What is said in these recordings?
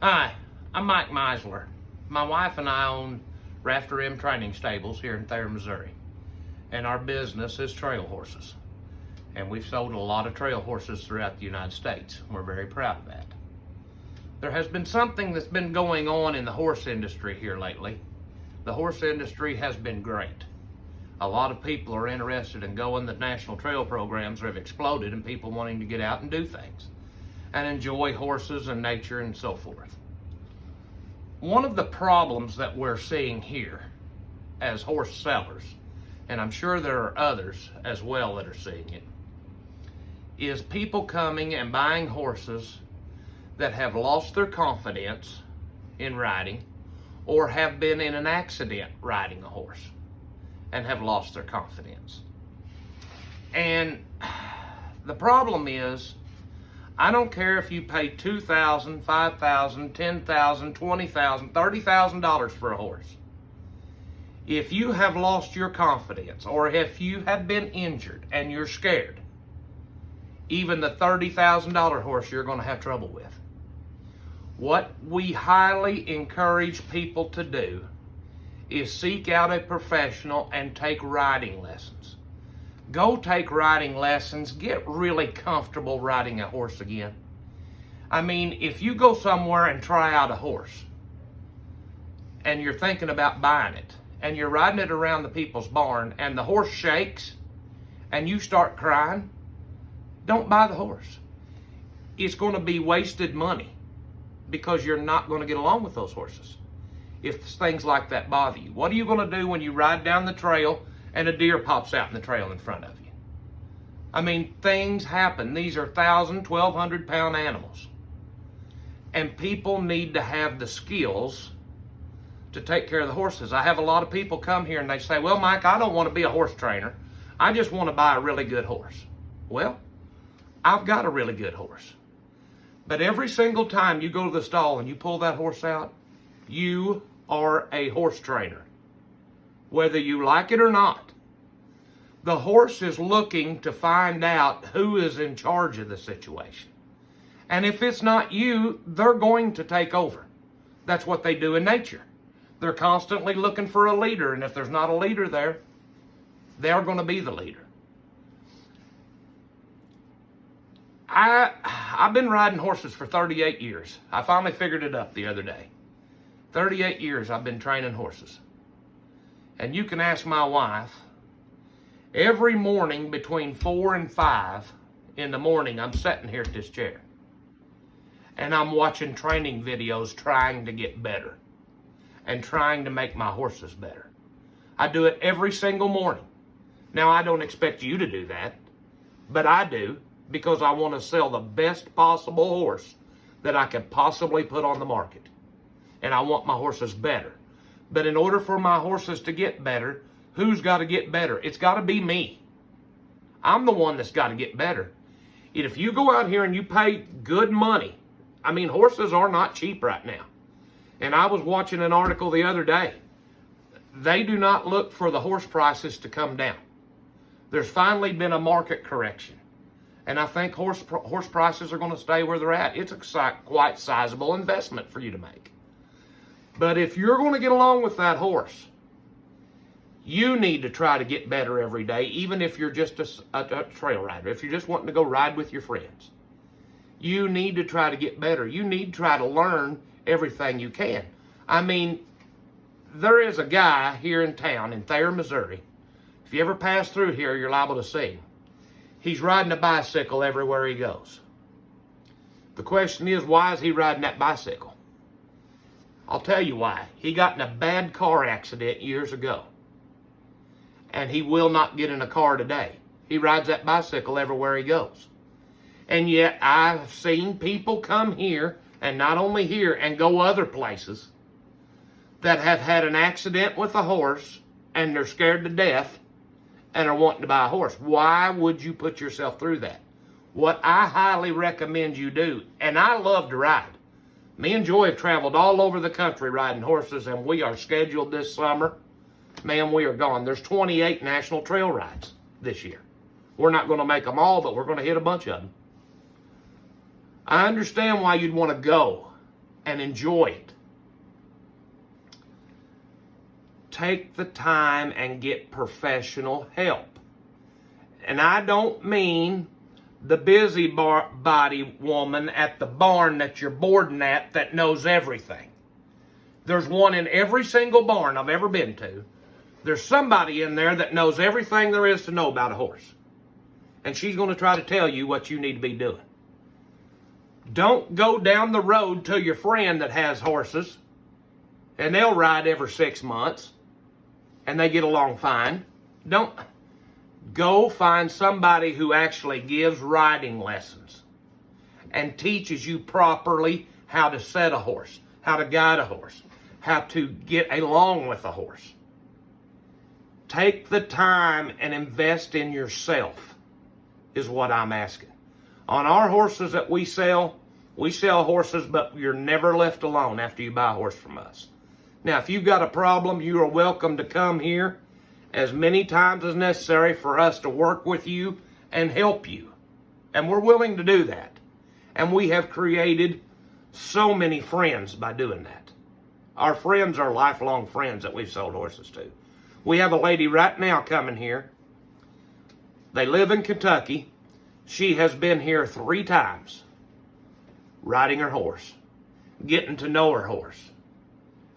Hi, I'm Mike Meizler. My wife and I own Rafter M Training Stables here in Thayer, Missouri. And our business is trail horses. And we've sold a lot of trail horses throughout the United States. We're very proud of that. There has been something that's been going on in the horse industry here lately. The horse industry has been great. A lot of people are interested in going. The national trail programs have exploded and people wanting to get out and do things and enjoy horses and nature and so forth. One of the problems that we're seeing here as horse sellers, and I'm sure there are others as well that are seeing it, is people coming and buying horses that have lost their confidence in riding or have been in an accident riding a horse and have lost their confidence. And the problem is, I don't care if you pay $2,000, $5,000, $10,000, $20,000, $30,000 for a horse. If you have lost your confidence or if you have been injured and you're scared, even the $30,000 horse you're going to have trouble with. What we highly encourage people to do is seek out a professional and take riding lessons. Go take riding lessons. Get really comfortable riding a horse again. I mean, if you go somewhere and try out a horse and you're thinking about buying it and you're riding it around the people's barn and the horse shakes and you start crying, don't buy the horse. It's going to be wasted money because you're not going to get along with those horses if things like that bother you. What are you going to do when you ride down the trail and a deer pops out in the trail in front of you? I mean, things happen. These are 1,000, 1,200 pound animals. And people need to have the skills to take care of the horses. I have a lot of people come here and they say, well, Mike, I don't want to be a horse trainer. I just want to buy a really good horse. Well, I've got a really good horse. But every single time you go to the stall and you pull that horse out, you are a horse trainer, whether you like it or not. The horse is looking to find out who is in charge of the situation. And if it's not you, they're going to take over. That's what they do in nature. They're constantly looking for a leader, and if there's not a leader there, they're going to be the leader. I've been riding horses for 38 years. I finally figured it up the other day. 38 years I've been training horses. And you can ask my wife, every morning between 4 and 5 in the morning, I'm sitting here at this chair. And I'm watching training videos trying to get better and trying to make my horses better. I do it every single morning. Now, I don't expect you to do that, but I do because I want to sell the best possible horse that I can possibly put on the market. And I want my horses better. But in order for my horses to get better, who's got to get better? It's got to be me. I'm the one that's got to get better. And if you go out here and you pay good money, I mean, horses are not cheap right now. And I was watching an article the other day. They do not look for the horse prices to come down. There's finally been a market correction. And I think horse prices are going to stay where they're at. It's a quite sizable investment for you to make. But if you're going to get along with that horse, you need to try to get better every day, even if you're just a trail rider. If you're just wanting to go ride with your friends, you need to try to get better. You need to try to learn everything you can. I mean, there is a guy here in town in Thayer, Missouri. If you ever pass through here, you're liable to see him. He's riding a bicycle everywhere he goes. The question is, why is he riding that bicycle? I'll tell you why. He got in a bad car accident years ago. And he will not get in a car today. He rides that bicycle everywhere he goes. And yet I've seen people come here, and not only here, and go other places that have had an accident with a horse and they're scared to death and are wanting to buy a horse. Why would you put yourself through that? What I highly recommend you do, and I love to ride. Me and Joy have traveled all over the country riding horses, and we are scheduled this summer. Man, we are gone. There's 28 national trail rides this year. We're not going to make them all, but we're going to hit a bunch of them. I understand why you'd want to go and enjoy it. Take the time and get professional help. And I don't mean the busybody woman at the barn that you're boarding at that knows everything. There's one in every single barn I've ever been to. There's somebody in there that knows everything there is to know about a horse. And she's going to try to tell you what you need to be doing. Don't go down the road to your friend that has horses, and they'll ride every 6 months, and they get along fine. Don't go find somebody who actually gives riding lessons and teaches you properly how to set a horse, how to guide a horse, how to get along with a horse. Take the time and invest in yourself is what I'm asking. On our horses that we sell horses, but you're never left alone after you buy a horse from us. Now, if you've got a problem, you are welcome to come here as many times as necessary for us to work with you and help you. And we're willing to do that. And we have created so many friends by doing that. Our friends are lifelong friends that we've sold horses to. We have a lady right now coming here. They live in Kentucky. She has been here 3 times, riding her horse, getting to know her horse,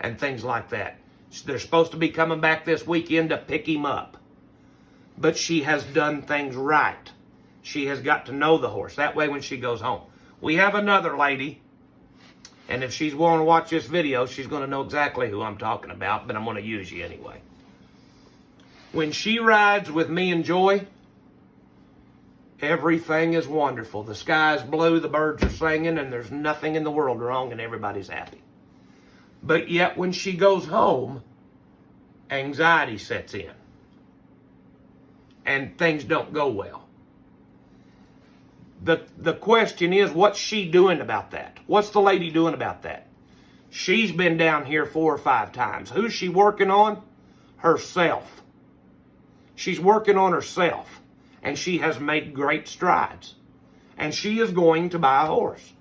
and things like that. They're supposed to be coming back this weekend to pick him up. But she has done things right. She has got to know the horse. That way when she goes home. We have another lady, and if she's willing to watch this video, she's going to know exactly who I'm talking about, but I'm going to use you anyway. When she rides with me and Joy, everything is wonderful. The sky is blue, the birds are singing, and there's nothing in the world wrong, and everybody's happy. But yet when she goes home, anxiety sets in. And things don't go well. The question is, what's she doing about that? What's the lady doing about that? She's been down here 4 or 5 times. Who's she working on? Herself. She's working on herself. And she has made great strides. And she is going to buy a horse.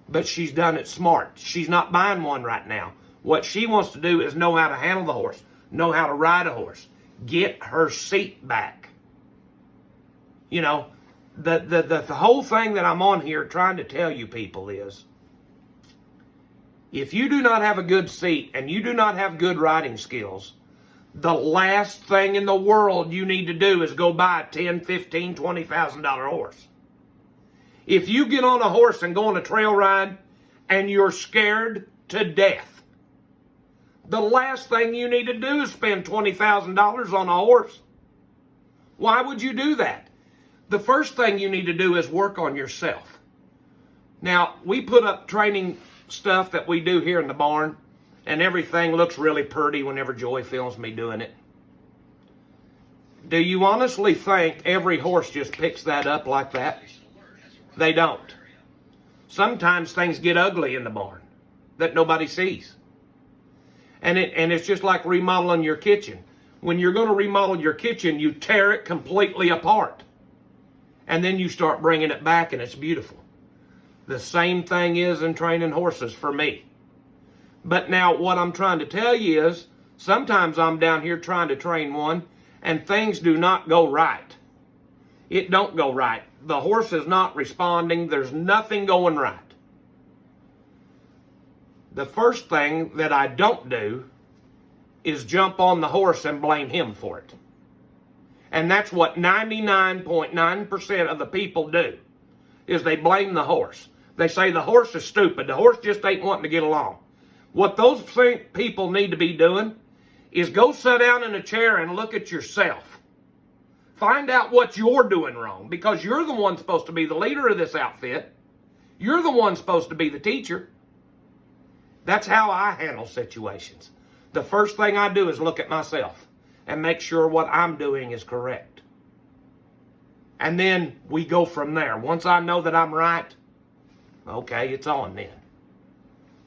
But she's done it smart. She's not buying one right now. What she wants to do is know how to handle the horse, know how to ride a horse, get her seat back. You know, the whole thing that I'm on here trying to tell you people is, if you do not have a good seat and you do not have good riding skills, the last thing in the world you need to do is go buy a $10,000, $15,000, $20,000 horse. If you get on a horse and go on a trail ride and you're scared to death, the last thing you need to do is spend $20,000 on a horse. Why would you do that? The first thing you need to do is work on yourself. Now, we put up training stuff that we do here in the barn, and everything looks really pretty whenever Joy films me doing it. Do you honestly think every horse just picks that up like that? They don't. Sometimes things get ugly in the barn that nobody sees. And it's just like remodeling your kitchen. When you're going to remodel your kitchen, you tear it completely apart. And then you start bringing it back, and it's beautiful. The same thing is in training horses for me. But now what I'm trying to tell you is, sometimes I'm down here trying to train one, and things do not go right. It don't go right. The horse is not responding. There's nothing going right. The first thing that I don't do is jump on the horse and blame him for it. And that's what 99.9% of the people do, is they blame the horse. They say the horse is stupid. The horse just ain't wanting to get along. What those people need to be doing is go sit down in a chair and look at yourself. Find out what you're doing wrong, because you're the one supposed to be the leader of this outfit. You're the one supposed to be the teacher. That's how I handle situations. The first thing I do is look at myself and make sure what I'm doing is correct. And then we go from there. Once I know that I'm right, okay, it's on then.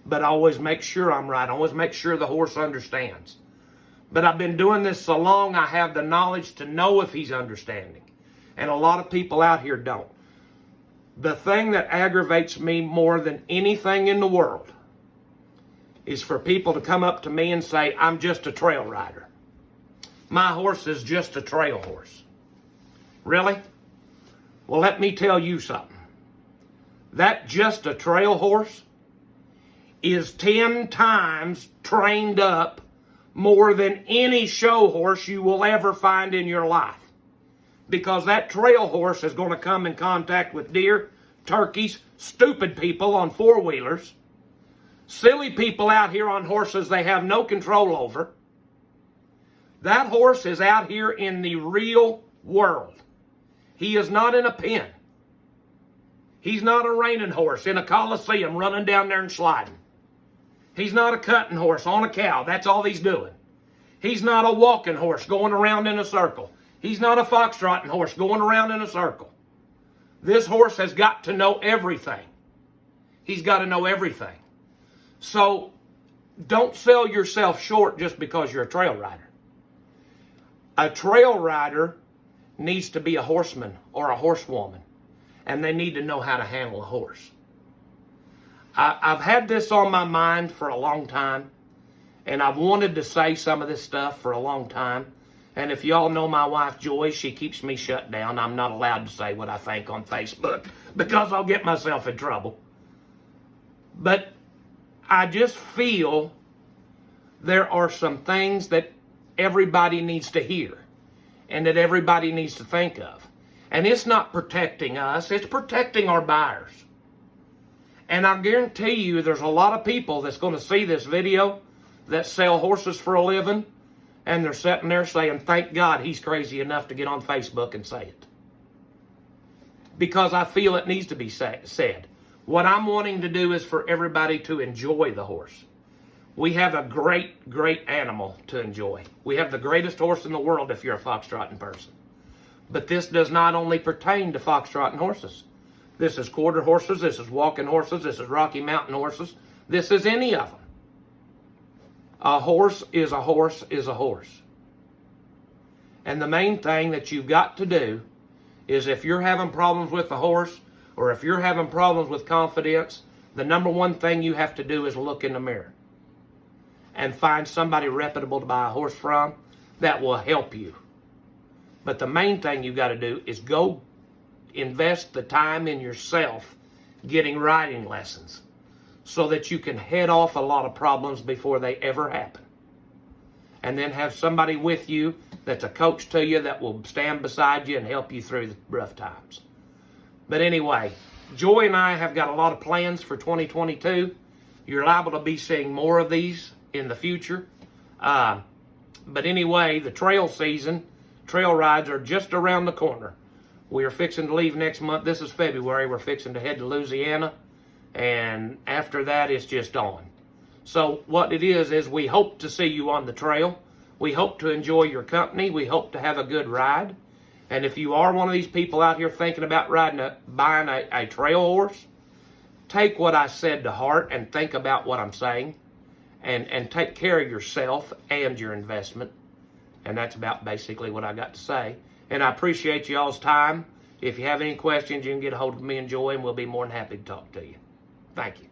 But I always make sure I'm right. I always make sure the horse understands. But I've been doing this so long, I have the knowledge to know if he's understanding. And a lot of people out here don't. The thing that aggravates me more than anything in the world is for people to come up to me and say, I'm just a trail rider. My horse is just a trail horse. Really? Well, let me tell you something. That just a trail horse is 10 times trained up more than any show horse you will ever find in your life. Because that trail horse is going to come in contact with deer, turkeys, stupid people on four-wheelers, silly people out here on horses they have no control over. That horse is out here in the real world. He is not in a pen. He's not a reining horse in a coliseum running down there and sliding. He's not a cutting horse on a cow. That's all he's doing. He's not a walking horse going around in a circle. He's not a foxtrotting horse going around in a circle. This horse has got to know everything. He's got to know everything. So don't sell yourself short just because you're a trail rider. A trail rider needs to be a horseman or a horsewoman, and they need to know how to handle a horse. I've had this on my mind for a long time, and I've wanted to say some of this stuff for a long time. And if y'all know my wife, Joy, she keeps me shut down. I'm not allowed to say what I think on Facebook because I'll get myself in trouble. But I just feel there are some things that everybody needs to hear and that everybody needs to think of. And it's not protecting us, it's protecting our buyers. And I guarantee you there's a lot of people that's going to see this video that sell horses for a living, and they're sitting there saying, thank God he's crazy enough to get on Facebook and say it. Because I feel it needs to be said. What I'm wanting to do is for everybody to enjoy the horse. We have a great, great animal to enjoy. We have the greatest horse in the world if you're a foxtrotting person. But this does not only pertain to foxtrotting horses. This is quarter horses, this is walking horses, this is Rocky Mountain horses. This is any of them. A horse is a horse is a horse. And the main thing that you've got to do is if you're having problems with the horse or if you're having problems with confidence, the number one thing you have to do is look in the mirror and find somebody reputable to buy a horse from that will help you. But the main thing you got to do is go invest the time in yourself getting riding lessons so that you can head off a lot of problems before they ever happen. And then have somebody with you that's a coach to you that will stand beside you and help you through the rough times. But anyway, Joy and I have got a lot of plans for 2022. You're liable to be seeing more of these in the future. But anyway, the trail season, trail rides are just around the corner. We are fixing to leave next month. This is February. We're fixing to head to Louisiana. And after that, it's just on. So what it is we hope to see you on the trail. We hope to enjoy your company. We hope to have a good ride. And if you are one of these people out here thinking about buying a trail horse, take what I said to heart and think about what I'm saying. And take care of yourself and your investment. And that's about basically what I got to say. And I appreciate y'all's time. If you have any questions, you can get a hold of me and Joy, and we'll be more than happy to talk to you. Thank you.